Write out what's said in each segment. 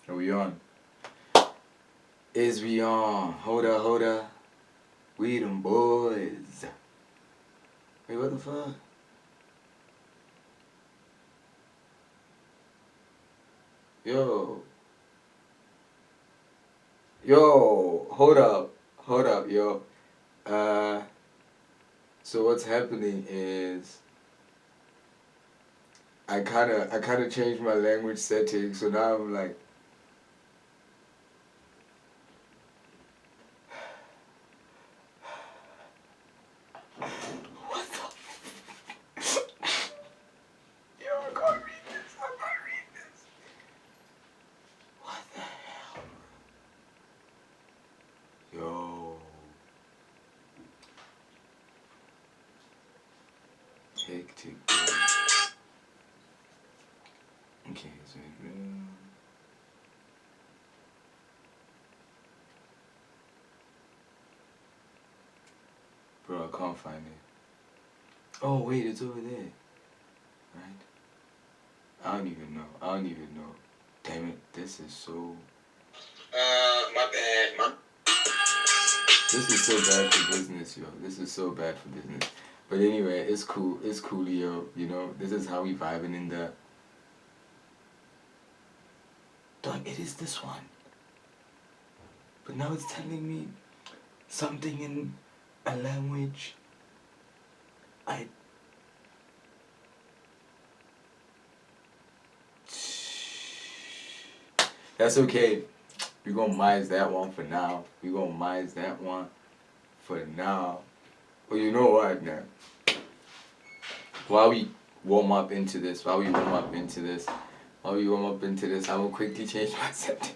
Are we on? Is we on? Hold up. We them boys. Wait, what the fuck? Yo. Yo. Hold up, yo. Uh, so what's happening is I kinda changed my language settings, so now I'm like, what the yo, I can't read this. I can't read this. What the hell? Yo. Hectic. Okay, so bro, I can't find it. Oh wait, it's over there. Right? I don't even know. Damn it, this is so. My bad. This is so bad for business, yo. This is so bad for business. But anyway, it's cool. It's cool, yo. You know, this is how we vibing in the. Dog, it is this one. But now it's telling me something in a language I. That's okay. We're gonna minus that one for now. We're gonna minus that one for now. Well, you know what, now? While we warm up into this, I'm gonna quickly change my settings.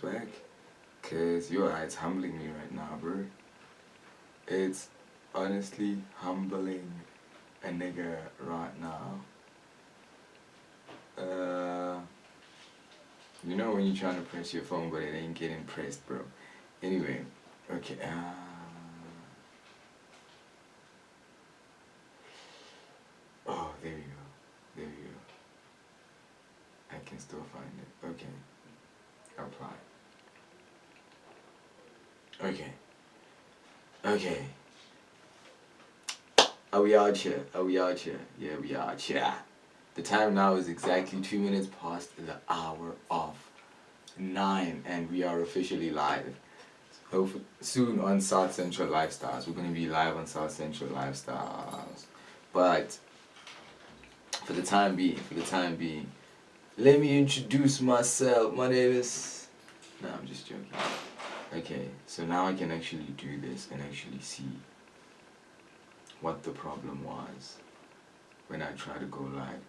Back. Cause your eyes humbling me right now, bro. It's honestly humbling a nigga right now. You know when you're trying to press your phone but it ain't getting pressed, bro. Anyway, okay. Oh, there you go. I can still find it. Okay. Apply. Okay. Are we out here? Yeah, we are out here. The time now is exactly 2 minutes past the hour of 9, and we are officially live. Hopefully soon on South Central Lifestyles. We're gonna be live on South Central Lifestyles. But for the time being, let me introduce myself. My name is. No, I'm just joking. Okay, so now I can actually do this and actually see what the problem was when I try to go live.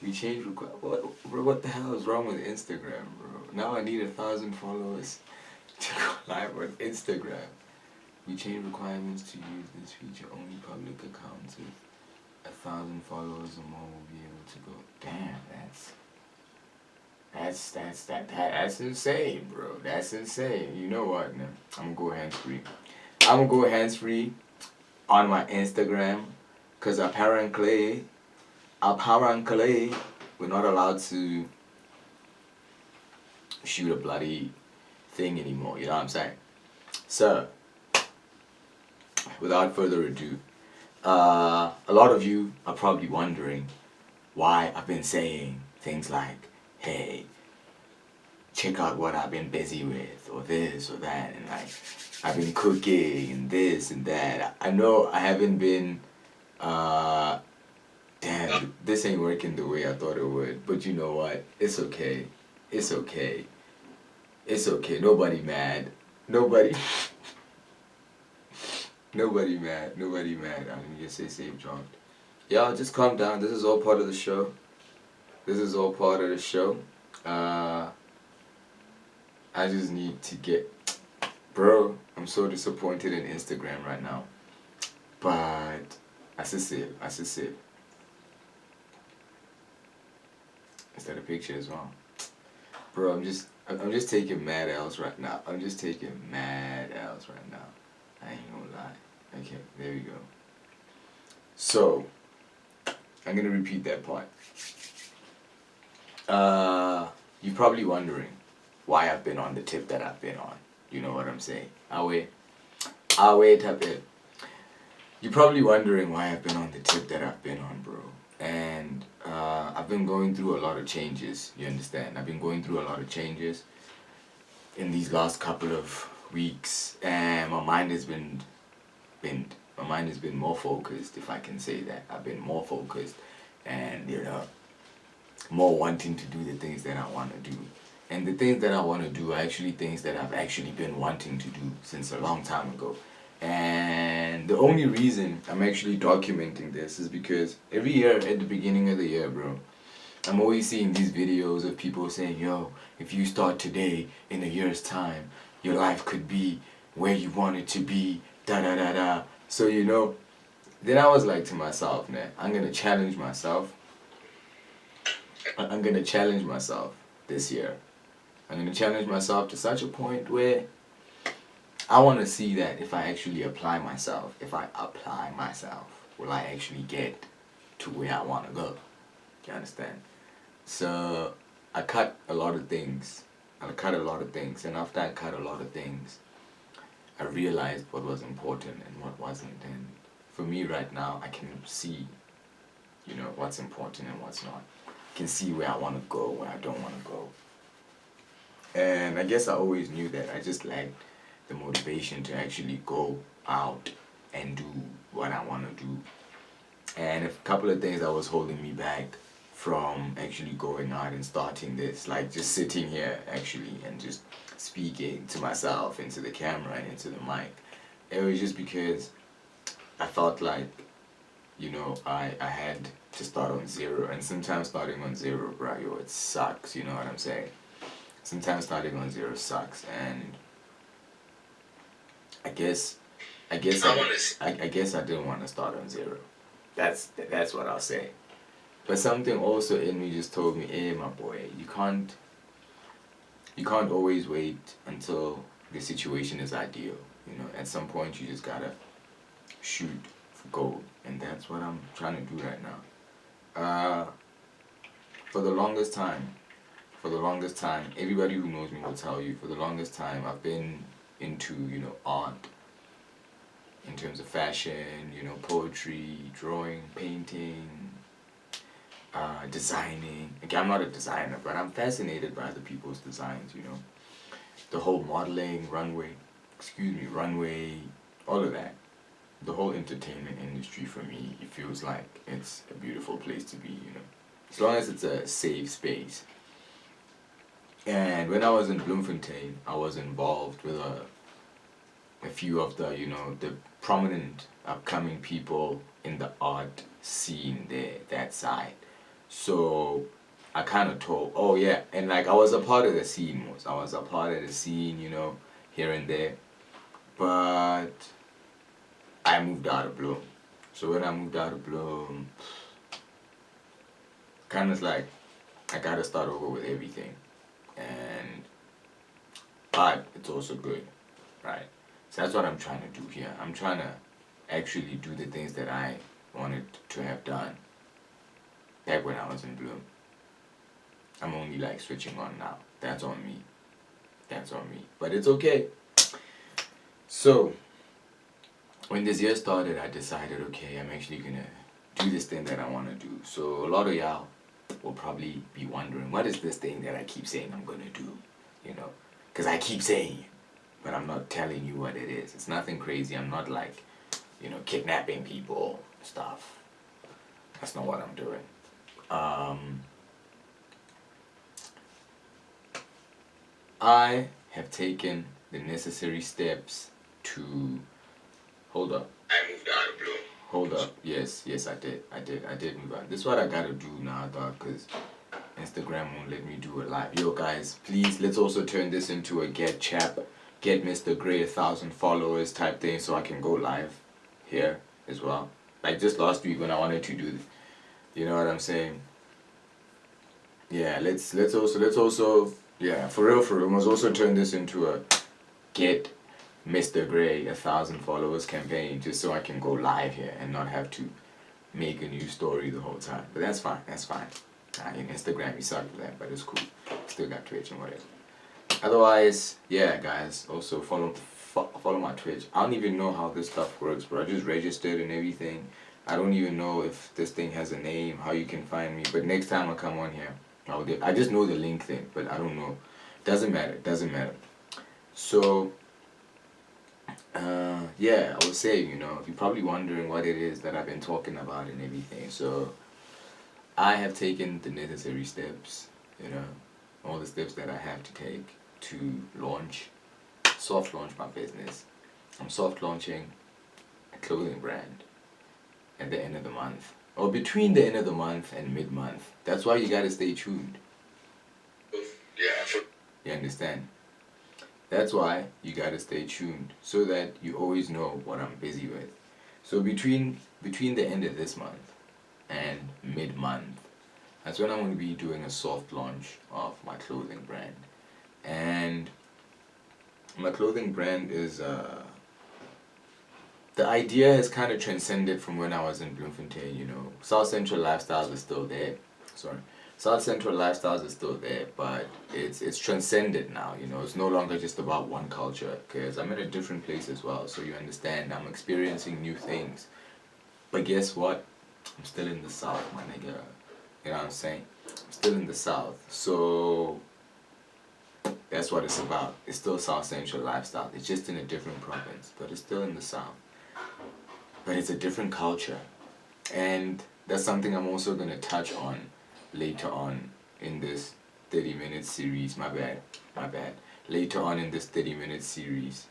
We changed what the hell is wrong with Instagram, bro? Now I need 1,000 followers to go live on Instagram. We changed requirements to use this feature. Only public accounts with 1,000 followers or more will be able to go. Damn, that's insane, bro. That's insane. You know what, man? I'm gonna go hands free on my Instagram, cause apparently we're not allowed to shoot a bloody thing anymore. You know what I'm saying? So, without further ado, a lot of you are probably wondering why I've been saying things like, hey, check out what I've been busy with, or this or that, and like, I've been cooking and this and that. I know I haven't been, damn, this ain't working the way I thought it would, but you know what? It's okay. Nobody mad. Nobody. Nobody mad. I'm gonna just say save dropped. Y'all just calm down. This is all part of the show. I just need to get. Bro, I'm so disappointed in Instagram right now. But, that's just it. Is that a picture as well? Bro, I'm just taking mad L's right now. I'm just taking mad L's right now. I ain't gonna lie. Okay, there we go. So, I'm gonna repeat that part. You're probably wondering why I've been on the tip that I've been on. You know what I'm saying? Awe tape. You're probably wondering why I've been on the tip that I've been on, bro. And I've been going through a lot of changes. You understand? I've been going through a lot of changes in these last couple of weeks, and my mind has been more focused, if I can say that. I've been more focused, and more wanting to do the things that I want to do. And the things that I want to do are actually things that I've actually been wanting to do since a long time ago. And the only reason I'm actually documenting this is because every year at the beginning of the year, bro, I'm always seeing these videos of people saying, yo, if you start today, in a year's time, your life could be where you want it to be, da da da da. So, then I was like to myself, man, I'm going to challenge myself. I'm going to challenge myself this year. I'm going to challenge myself to such a point where I want to see that if I actually apply myself, will I actually get to where I want to go? You understand? So I cut a lot of things. And after I cut a lot of things, I realized what was important and what wasn't. And for me right now, I can see, what's important and what's not. I can see where I want to go, where I don't want to go. And I guess I always knew that. I just lacked the motivation to actually go out and do what I want to do. And a couple of things that was holding me back from actually going out and starting this, like just sitting here actually and just speaking to myself into the camera and into the mic. It was just because I felt like, I had to start on zero. And sometimes starting on zero, bro, it sucks, you know what I'm saying? Sometimes starting on zero sucks, and I guess I guess I didn't want to start on zero. That's what I'll say. But something also in me just told me, hey my boy, you can't always wait until the situation is ideal. At some point you just gotta shoot for gold, and that's what I'm trying to do right now. For the longest time, everybody who knows me will tell you, for the longest time I've been into, art, in terms of fashion, poetry, drawing, painting, designing. Again, I'm not a designer, but I'm fascinated by other people's designs, The whole modeling, runway, all of that. The whole entertainment industry for me, it feels like it's a beautiful place to be, As long as it's a safe space. And when I was in Bloemfontein, I was involved with a few of the, the prominent upcoming people in the art scene there, that side. So I kind of told, oh yeah, and like I was a part of the scene here and there. But I moved out of Bloom. So when I moved out of Bloom, kind of like I gotta start over with everything. But it's also good, right? So that's what I'm trying to do here. I'm trying to actually do the things that I wanted to have done back when I was in Bloom. I'm only like switching on now. That's on me. But it's okay. So when this year started, I decided, okay, I'm actually gonna do this thing that I want to do. So a lot of y'all will probably be wondering, what is this thing that I keep saying I'm gonna do? Because I keep saying it, but I'm not telling you what it is. It's nothing crazy. I'm not like, kidnapping people, stuff. That's not what I'm doing. I have taken the necessary steps to... Hold up. I moved out of Bloom. Hold up. Yes, I did move out. This is what I gotta do now, dog, because Instagram won't let me do it live. Yo, guys, please, let's also turn this into a get Mr. Gray 1,000 followers type thing so I can go live here as well. Like just last week when I wanted to do this. You know what I'm saying? Yeah, let's also Yeah, for real, for real. We must also turn this into a get Mr. Gray 1,000 followers campaign just so I can go live here and not have to make a new story the whole time. But that's fine, that's fine. In Instagram, you suck for that, but it's cool. Still got Twitch and whatever. Otherwise, yeah, guys, also follow my Twitch. I don't even know how this stuff works, bro. I just registered and everything. I don't even know if this thing has a name, how you can find me. But next time I come on here, I just know the link thing, but I don't know. Doesn't matter. Doesn't matter. So, yeah, I was saying, you're probably wondering what it is that I've been talking about and everything. So, I have taken the necessary steps, all the steps that I have to take to soft launch my business. I'm soft launching a clothing brand at the end of the month, or between the end of the month and mid-month. That's why you gotta stay tuned. Yeah. You understand? That's why you gotta stay tuned so that you always know what I'm busy with. So between the end of this month and mid-month, that's when I'm going to be doing a soft launch of my clothing brand. And my clothing brand is the idea has kind of transcended from when I was in Bloemfontein. South Central Lifestyles is still there. Sorry. South Central Lifestyles is still there, but it's transcended now. It's no longer just about one culture, because I'm in a different place as well. So you understand, I'm experiencing new things. But guess what? I'm still in the South, my nigga. You know what I'm saying? I'm still in the South. So that's what it's about. It's still South Central Lifestyle. It's just in a different province, but it's still in the South. But it's a different culture. And that's something I'm also going to touch on later on in this 30-minute series. My bad. Later on in this 30-minute series.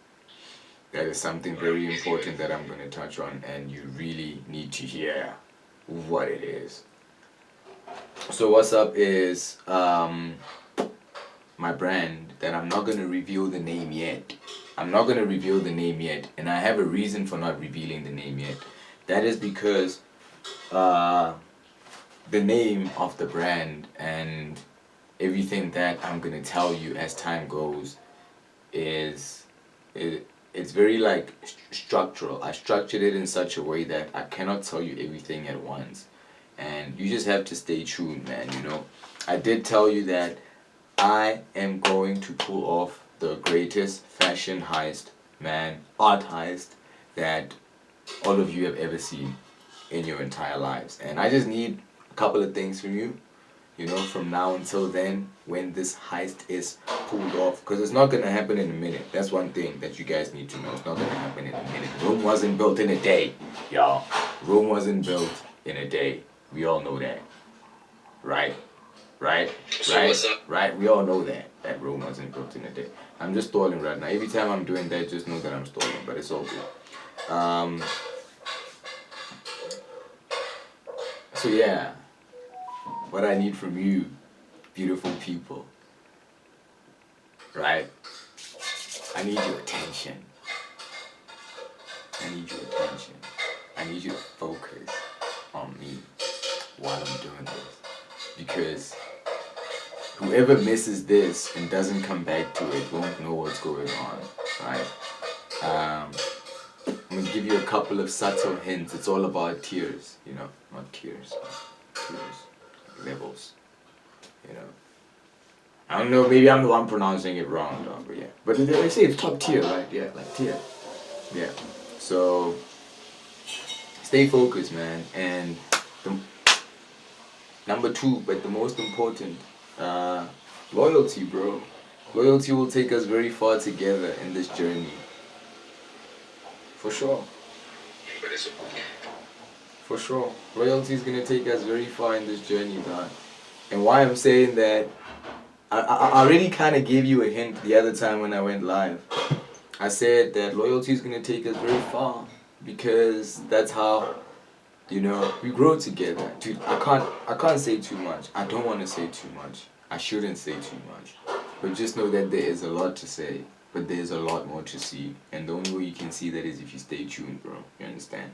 That is something very important that I'm going to touch on, and you really need to hear what it is. So what's up is my brand that I'm not going to reveal the name yet. And I have a reason for not revealing the name yet. That is because the name of the brand and everything that I'm going to tell you as time goes it's very like structural. I structured it in such a way that I cannot tell you everything at once. And you just have to stay tuned, man. I did tell you that I am going to pull off the greatest fashion heist, man, art heist that all of you have ever seen in your entire lives. And I just need a couple of things from you, from now until then, when this heist is pulled off. Because it's not going to happen in a minute. That's one thing that you guys need to know. It's not going to happen in a minute. Rome wasn't built in a day, y'all. Rome wasn't built in a day. We all know that. Right? Right? We all know that Rome wasn't built in a day. I'm just stalling right now. Every time I'm doing that, just know that I'm stalling. But it's all good. So yeah. What I need from you, beautiful people, right? I need your attention. I need you to focus on me while I'm doing this. Because whoever misses this and doesn't come back to it won't know what's going on, right? I'm going to give you a couple of subtle hints. It's all about tears, not tears. Levels, I don't know, maybe I'm the one pronouncing it wrong, though, but yeah. But they say it's top tier, right? Yeah, like tier. Yeah. So, stay focused, man. And number 2, but the most important, loyalty, bro. Loyalty will take us very far together in this journey. For sure. For sure. Loyalty is going to take us very far in this journey, man. And why I'm saying that, I already kind of gave you a hint the other time when I went live. I said that loyalty is going to take us very far because that's how, we grow together. Dude, I can't say too much. I don't want to say too much. I shouldn't say too much. But just know that there is a lot to say, but there's a lot more to see. And the only way you can see that is if you stay tuned, bro. You understand?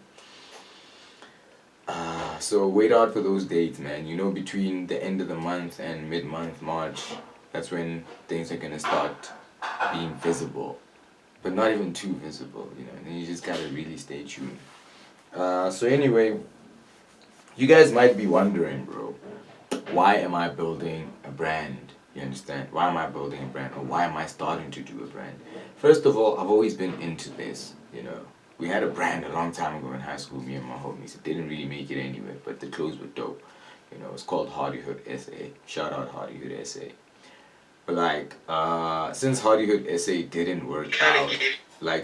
So wait out for those dates, man. Between the end of the month and mid-month March, that's when things are gonna start being visible, but not even too visible, you know. And then you just gotta really stay tuned. So anyway, you guys might be wondering, bro, why am I building a brand? You understand? Why am I building a brand, or why am I starting to do a brand? First of all, I've always been into this, you know. We had a brand a long time ago in high school, me and my homies. It didn't really make it anywhere, but the clothes were dope. You know, it's called Hardyhood SA. Shout out Hardyhood SA. But like, since Hardyhood SA didn't work out,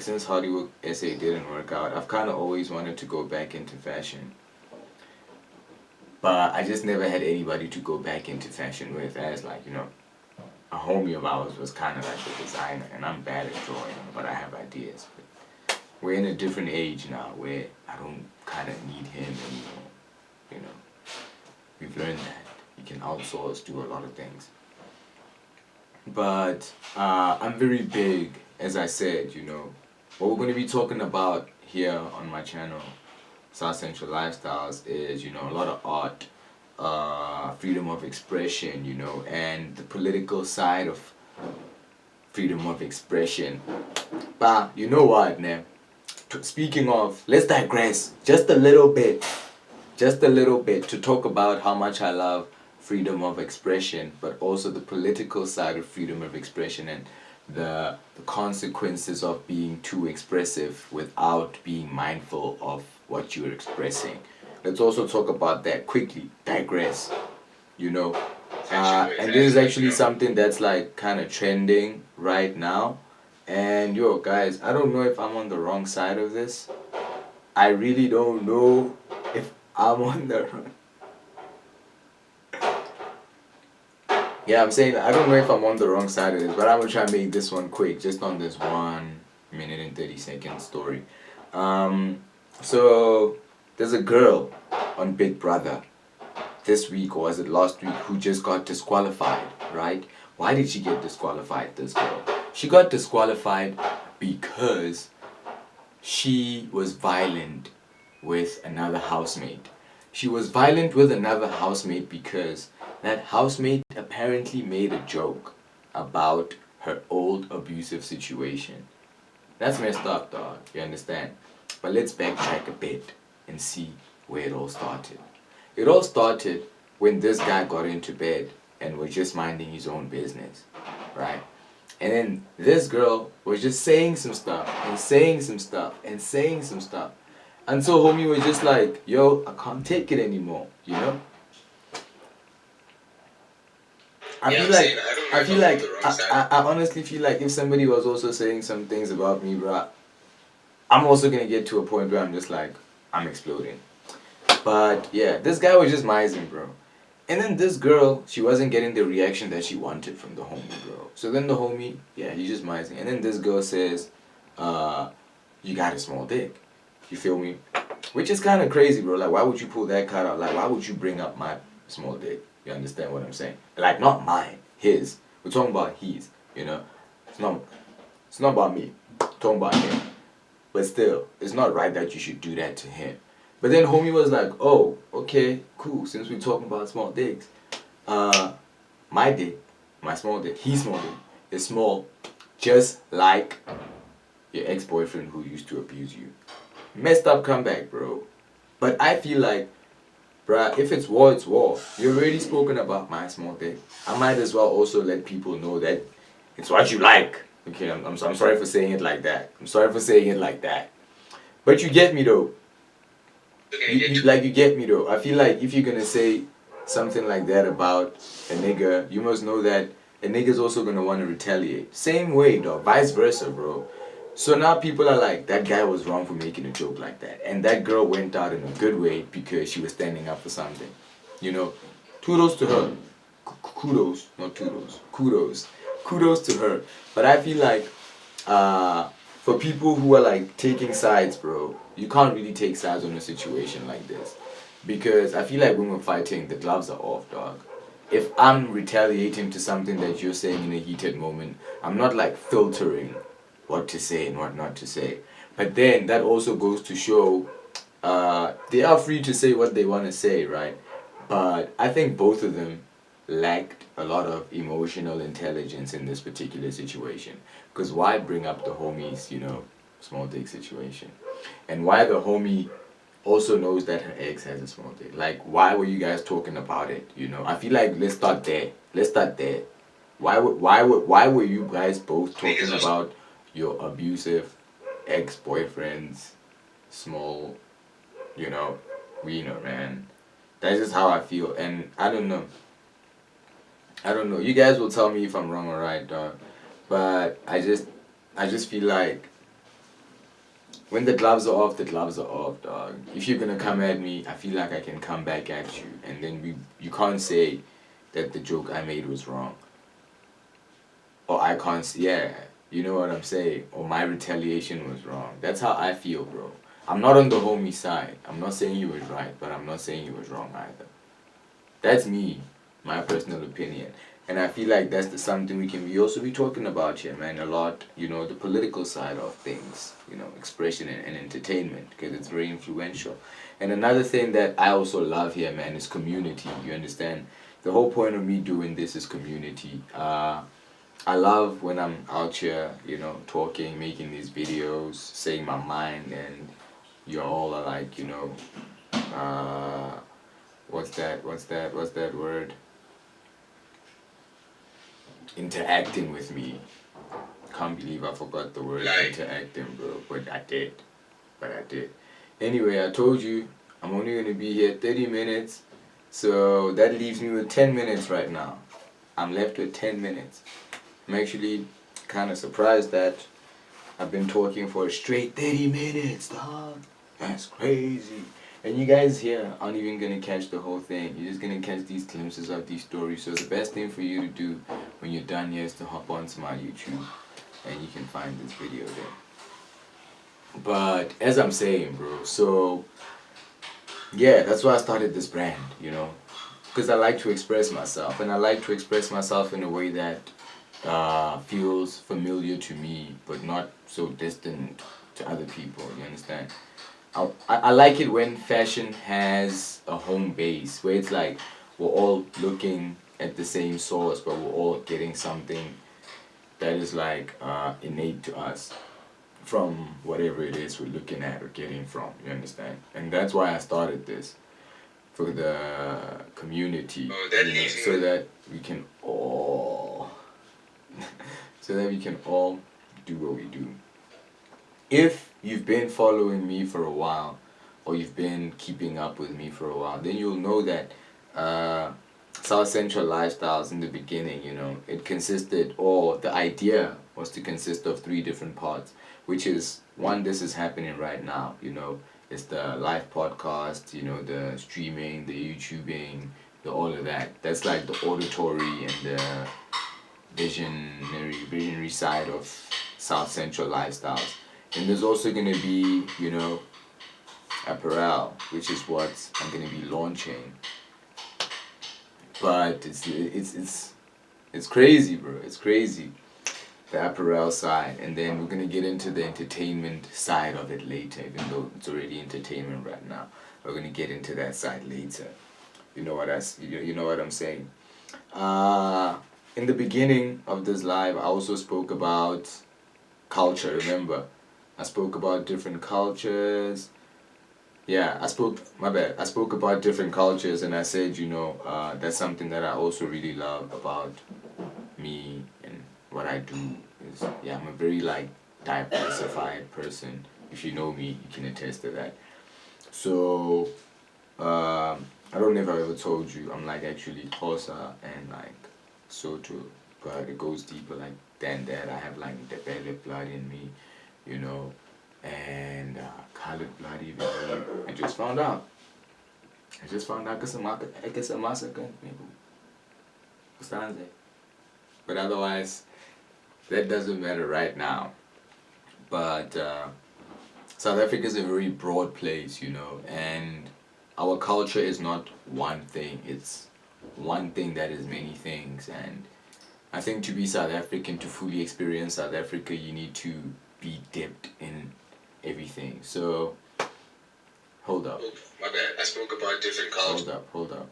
since Hardyhood SA didn't work out, I've kind of always wanted to go back into fashion. But I just never had anybody to go back into fashion with, as like, you know, a homie of ours was kind of like the designer, and I'm bad at drawing, but I have ideas. But we're in a different age now where I don't kind of need him anymore, you know. We've learned that you can outsource, do a lot of things. But I'm very big, as I said, you know. What we're going to be talking about here on my channel, South Central Lifestyles, is, you know, a lot of art, freedom of expression, you know, and the political side of freedom of expression. But you know what, man? Speaking of, let's digress just a little bit, to talk about how much I love freedom of expression, but also the political side of freedom of expression, and the consequences of being too expressive without being mindful of what you're expressing. Let's also talk about that quickly. Digress, you know. And this is actually something that's like kind of trending right now. And yo, guys, I don't know if I'm on the wrong side of this. I really don't know if I'm on the wrong. Yeah, I'm saying I don't know if I'm on the wrong side of this, but I'm gonna try and make this one quick, just on this 1 minute and 30 second story. So there's a girl on Big Brother this week, or was it last week, who just got disqualified, right? Why did she get disqualified, this girl? She got disqualified because she was violent with another housemate. She was violent with another housemate because that housemate apparently made a joke about her old abusive situation. That's messed up, dog. You understand? But let's backtrack a bit and see where it all started. It all started when this guy got into bed and was just minding his own business, right? And then this girl was just saying some stuff and saying some stuff and saying some stuff. And so homie was just like, yo, I can't take it anymore, you know? I honestly feel like if somebody was also saying some things about me, bro, I'm also gonna get to a point where I'm just like, I'm exploding. But yeah, this guy was just mising, bro. And then this girl, she wasn't getting the reaction that she wanted from the homie, bro. So then the homie, yeah, he's just mising. And then this girl says, you got a small dick. You feel me? Which is kind of crazy, bro. Like, why would you pull that card out? Like, why would you bring up my small dick? You understand what I'm saying? Like, not mine, his. We're talking about his, you know? It's not about me. We're talking about him. But still, it's not right that you should do that to him. But then homie was like, oh, okay, cool. Since we're talking about small dicks, my dick, my small dick, his small dick, is small, just like your ex-boyfriend who used to abuse you. Messed up comeback, bro. But I feel like, bruh, if it's war, it's war. You've already spoken about my small dick. I might as well also let people know that it's what you like. Okay, I'm sorry for saying it like that. I'm sorry for saying it like that. But you get me though. You get me though. I feel like if you're gonna say something like that about a nigga, you must know that a nigga's also gonna want to retaliate. Same way, dog. Vice versa, bro. So now people are like, that guy was wrong for making a joke like that. And that girl went out in a good way because she was standing up for something. You know, kudos to her. Kudos, not toodles. Kudos. Kudos to her. But I feel like, for people who are like taking sides, bro, you can't really take sides on a situation like this. Because I feel like when we're fighting, the gloves are off, dog. If I'm retaliating to something that you're saying in a heated moment, I'm not like filtering what to say and what not to say. But then that also goes to show they are free to say what they want to say, right? But I think both of them lacked a lot of emotional intelligence in this particular situation. Because why bring up the homie's, small dick situation? And why the homie also knows that her ex has a small dick. Like, why were you guys talking about it? I feel like let's start there. Let's start there. Why were you guys both talking about your abusive ex-boyfriend's small, you know, wiener, man? That's just how I feel, and I don't know. I don't know. You guys will tell me if I'm wrong or right, dog. But I just feel like when the gloves are off, the gloves are off, dog. If you're gonna come at me, I feel like I can come back at you, and then you can't say that the joke I made was wrong, or I can't. Yeah, you know what I'm saying, or my retaliation was wrong. That's how I feel, bro. I'm not on the homie side. I'm not saying he was right, but I'm not saying he was wrong either. That's me, my personal opinion. And I feel like that's something we also be talking about here, man, a lot, the political side of things, expression and entertainment, because it's very influential. And another thing that I also love here, man, is community, you understand? The whole point of me doing this is community. I love when I'm out here, talking, making these videos, saying my mind, and you all are like, uh, what's that word? Interacting with me. Can't believe I forgot the word interacting, bro. But I did. Anyway, I told you I'm only gonna be here 30 minutes. So that leaves me with 10 minutes right now. I'm left with 10 minutes. I'm actually kind of surprised that I've been talking for a straight 30 minutes, dog. That's crazy. And you guys here aren't even gonna catch the whole thing. You're just gonna catch these glimpses of these stories. So the best thing for you to do when you're done here is to hop onto my YouTube and you can find this video there. But as I'm saying, bro, so yeah, that's why I started this brand, because I like to express myself, and I like to express myself in a way that feels familiar to me, but not so distant to other people. You understand? I like it when fashion has a home base, where it's like we're all looking at the same source, but we're all getting something that is like innate to us from whatever it is we're looking at or getting from. You understand? And that's why I started this for the community, so that we can all do what we do. If you've been following me for a while, or you've been keeping up with me for a while, then you'll know that South Central Lifestyles in the beginning, it consisted, or the idea was to consist of three different parts, which is one, this is happening right now, it's the live podcast, the streaming, the YouTubing, the all of that. That's like the auditory and the visionary side of South Central Lifestyles. And there's also gonna be, apparel, which is what I'm gonna be launching. But it's crazy, bro. It's crazy, the apparel side, and then we're gonna get into the entertainment side of it later. Even though it's already entertainment right now, we're gonna get into that side later. You know what I'm saying. In the beginning of this live, I also spoke about culture. Remember, I spoke about different cultures. Yeah, I spoke about different cultures, and I said, that's something that I also really love about me and what I do is, yeah, I'm a very, like, diversified person. If you know me, you can attest to that. So, I don't know if I ever told you, I'm, like, actually Xhosa and, like, Sotho, but it goes deeper, like, than that. I have, like, the belly blood in me, and colored blood even. I just found out. Because I'm massacre, but otherwise, that doesn't matter right now. But South Africa is a very broad place, and our culture is not one thing. It's one thing that is many things. And I think to be South African, to fully experience South Africa, you need to be dipped in everything. So, hold up. My bad. I spoke about different cultures. Hold up.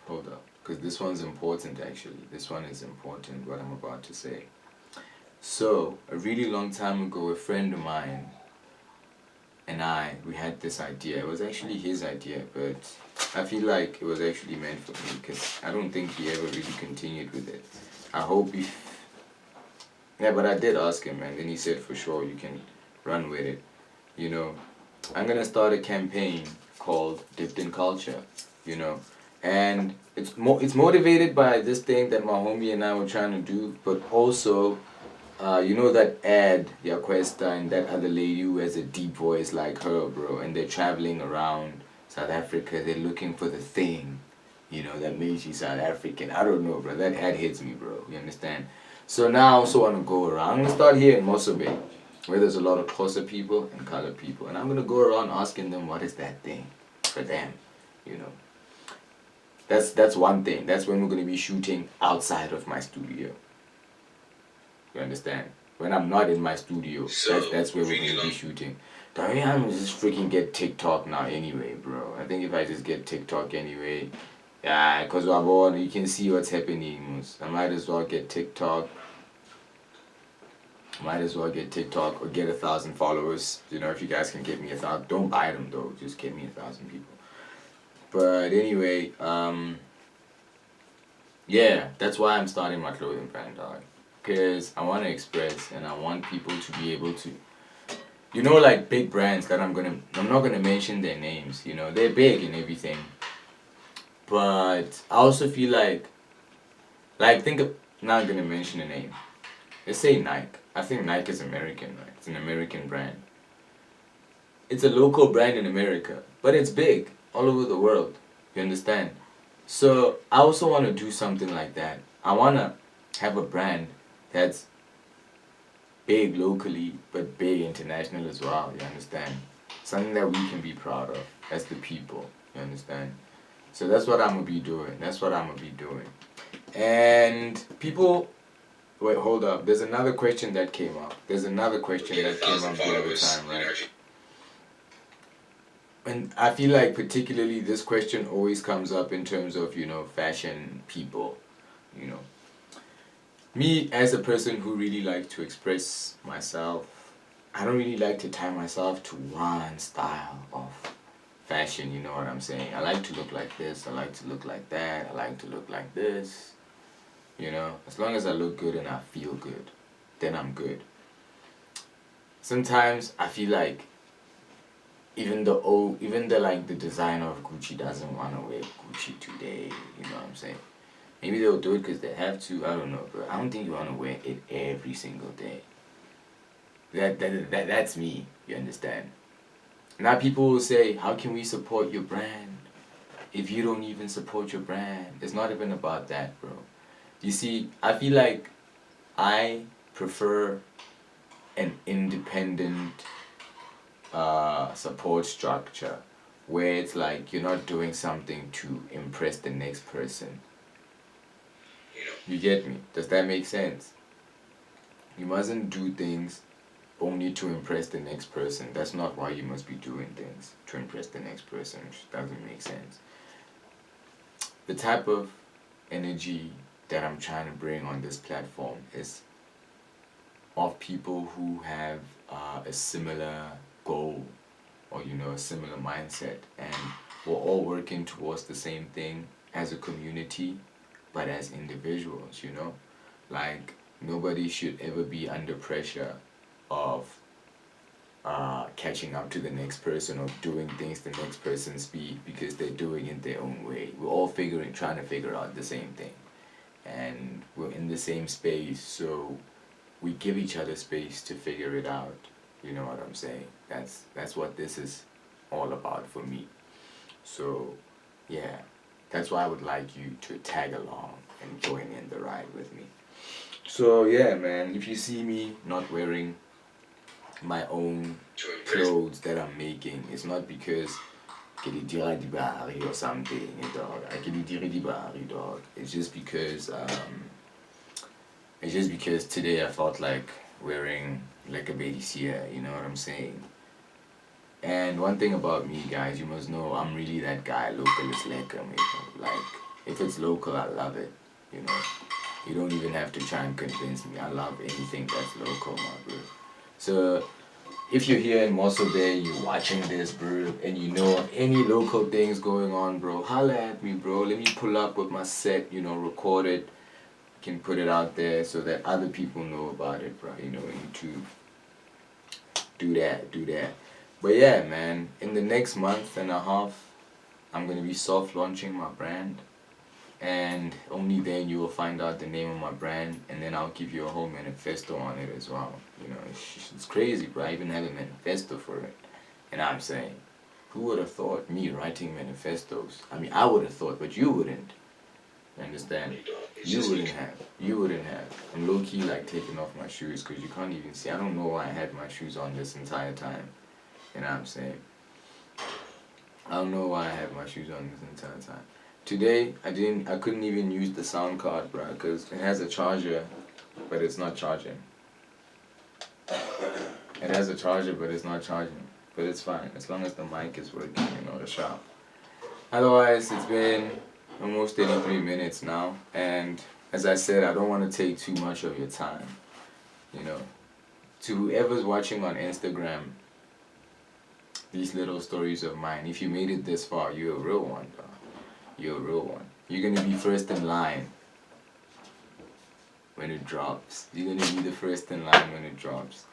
because this one's important actually. This one is important, what I'm about to say. So, a really long time ago, a friend of mine and we had this idea. It was actually his idea, but I feel like it was actually meant for me because I don't think he ever really continued with it. I hope he. Yeah, but I did ask him, and then he said for sure you can run with it. You know, I'm gonna start a campaign called Dipped in Culture. You know, and it's motivated by this thing that my homie and I were trying to do, but also you know that ad, Yaquesta, and that other lady who has a deep voice like her, bro, and they're traveling around South Africa, they're looking for the thing, you know, that makes you South African. I don't know, bro. That ad hits me, bro. You understand? So now I also want to go around. I'm going to start here in Mosso Bay, where there's a lot of Xhosa people and colored people. And I'm going to go around asking them what is that thing for them, you know. That's one thing. That's when we're going to be shooting outside of my studio. You understand? When I'm not in my studio, that's where we're gonna be shooting. Darn, I'm just freaking get TikTok now anyway, bro. I think if I just get TikTok anyway, yeah, cause you can see what's happening. I might as well get TikTok. Might as well get TikTok or get 1,000 followers. You know, if you guys can get me 1,000, don't buy them though. Just get me 1,000 people. But anyway, yeah, that's why I'm starting my clothing brand, dog. Because I want to express and I want people to be able to, you know, like big brands that I'm not gonna mention their names, you know, they're big and everything, but I also feel think of, not gonna mention a name, let's say Nike. I think Nike is American, right? It's an American brand. It's a local brand in America, but it's big all over the world, you understand? So I also want to do something like that. I want to have a brand that's big locally but big international as well, you understand? Something that we can be proud of as the people, you understand? So that's what I'm gonna be doing. That's what I'm gonna be doing. And people, wait, hold up. There's another question that came up. There's another question that came up the other time, right? And I feel like particularly this question always comes up in terms of, you know, fashion people, you know. Me as a person who really like to express myself, I don't really like to tie myself to one style of fashion, you know what I'm saying? I like to look like this, I like to look like that, I like to look like this, you know? As long as I look good and I feel good, then I'm good. Sometimes I feel like even the designer of Gucci doesn't want to wear Gucci today, you know what I'm saying? Maybe they'll do it because they have to, I don't know, but I don't think you want to wear it every single day. That's me, you understand? Now people will say, how can we support your brand if you don't even support your brand? It's not even about that, bro. You see, I feel like I prefer an independent support structure where it's like you're not doing something to impress the next person. You get me? Does that make sense? You mustn't do things only to impress the next person. That's not why you must be doing things, to impress the next person, which doesn't make sense. The type of energy that I'm trying to bring on this platform is of people who have a similar goal or, you know, a similar mindset, and we're all working towards the same thing as a community but as individuals, you know? Like, nobody should ever be under pressure of catching up to the next person or doing things the next person speed because they're doing it their own way. We're all trying to figure out the same thing. And we're in the same space, so we give each other space to figure it out. You know what I'm saying? That's what this is all about for me. So, yeah, that's why I would like you to tag along and join in the ride with me. So yeah, man, if you see me not wearing my own clothes that I'm making, it's not because ke di dira dibari or something, dog. I can di dibari, dog. It's just because today I felt like wearing like a baby seer, you know what I'm saying? And one thing about me, guys, you must know I'm really that guy, local is lekker, like, If it's local, I love it. You know, you don't even have to try and convince me. I love anything that's local, my bro. So if you're here in Mossel Bay, you're watching this, bro, and you know of any local things going on, bro, holla at me, bro. Let me pull up with my set, you know, record it, can put it out there so that other people know about it, bro. You know, and to do that. But yeah, man, in the next month and a half, I'm gonna be soft launching my brand, and only then you will find out the name of my brand, and then I'll give you a whole manifesto on it as well. You know, it's crazy, bro. I even have a manifesto for it, and I'm saying, who would have thought me writing manifestos? I mean, I would have thought, but you wouldn't. You understand? You wouldn't have. I'm low key like taking off my shoes because you can't even see. I don't know why I had my shoes on this entire time. You know what I'm saying? I don't know why I had my shoes on this entire time. Today, I couldn't even use the sound card, bro, because it has a charger, but it's not charging. It has a charger, but it's not charging. But it's fine, as long as the mic is working, you know, the sharp. Otherwise, it's been almost 33 minutes now, and as I said, I don't want to take too much of your time, you know. To whoever's watching on Instagram, these little stories of mine, if you made it this far, you're a real one, dog. You're a real one. You're gonna be first in line when it drops. You're gonna be the first in line when it drops.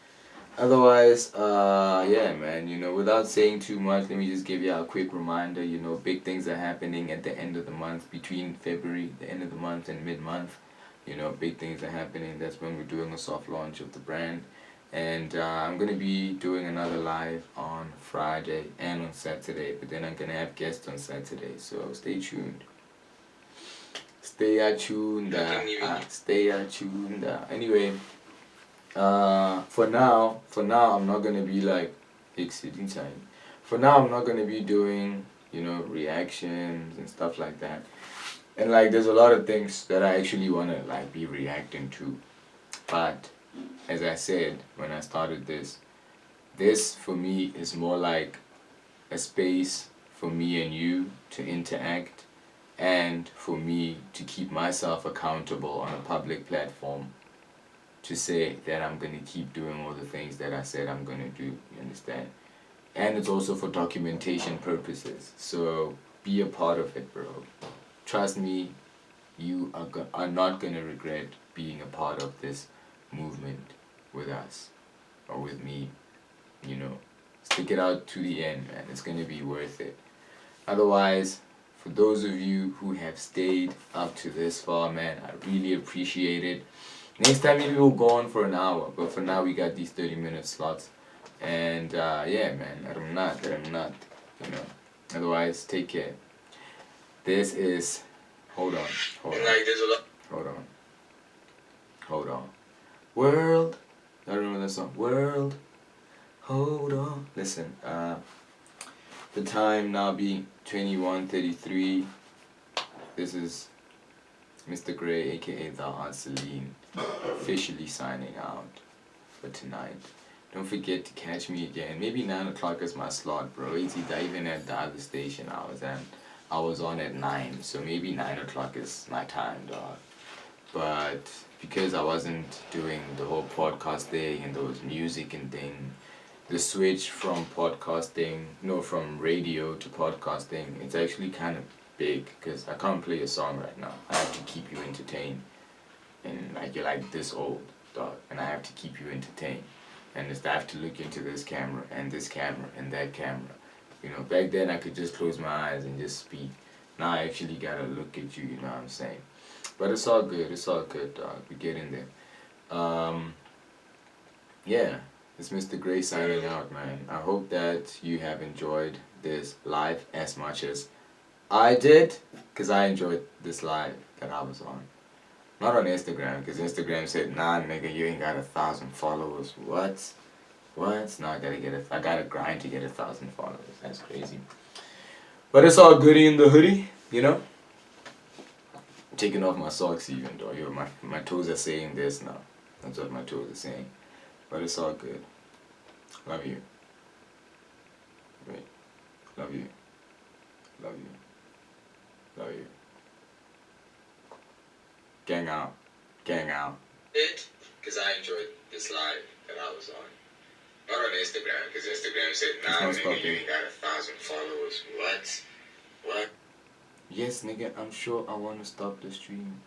Otherwise, yeah, man, you know, without saying too much, let me just give you a quick reminder. You know, big things are happening at the end of the month, between February, the end of the month, and mid-month. You know, big things are happening. That's when we're doing a soft launch of the brand. And I'm going to be doing another live on Friday and on Saturday, but then I'm going to have guests on Saturday, so stay tuned. Stay tuned. Stay tuned. Anyway, for now, I'm not gonna be like exceeding time. For now, I'm not gonna be doing, you know, reactions and stuff like that. And like, there's a lot of things that I actually wanna like be reacting to. But as I said when I started this for me is more like a space for me and you to interact, and for me to keep myself accountable on a public platform, to say that I'm going to keep doing all the things that I said I'm going to do, you understand? And it's also for documentation purposes. So be a part of it, bro. Trust me, you are not going to regret being a part of this movement with us or with me, you know. Stick it out to the end, man. It's going to be worth it. Otherwise, for those of you who have stayed up to this far, man, I really appreciate it. Next time maybe we'll go on for an hour, but for now we got these 30-minute slots. And yeah, man, I'm not, you know. Otherwise, take care. This is, hold on. World, I remember that song. World, hold on. Listen, the time now being 21:33. This is Mr. Gray, aka The Aunt Celine, officially signing out for tonight. Don't forget to catch me again. Maybe 9 o'clock is my slot, bro. It's even at the other station I was on at 9, so maybe 9 o'clock is my time, dog. But because I wasn't doing the whole podcast thing and those music and thing, the switch from from radio to podcasting, it's actually kind of big, because I can't play a song right now. I have to keep you entertained, and like, you're like this old, dog, and I have to keep you entertained, and I have to look into this camera and that camera. You know, back then I could just close my eyes and just speak. Now I actually gotta look at you. You know what I'm saying? But it's all good. It's all good, dog. We get in there. Yeah. It's Mr. Gray signing out, man. I hope that you have enjoyed this live as much as I did, because I enjoyed this live that I was on. Not on Instagram, because Instagram said, nah, nigga, you ain't got 1,000 followers. What? No, I gotta grind to get 1,000 followers. That's crazy. But it's all goody in the hoodie, you know? I'm taking off my socks even, though. My toes are saying this now. That's what my toes are saying. But it's all good. Love you. Wait. Love you. Love you. Love you. Gang out. Gang out. It? Because I enjoyed this live that I was on. Not on Instagram, because Instagram said, nah, nigga, you ain't got 1,000 followers. What? What? Yes, nigga, I'm sure I want to stop the stream.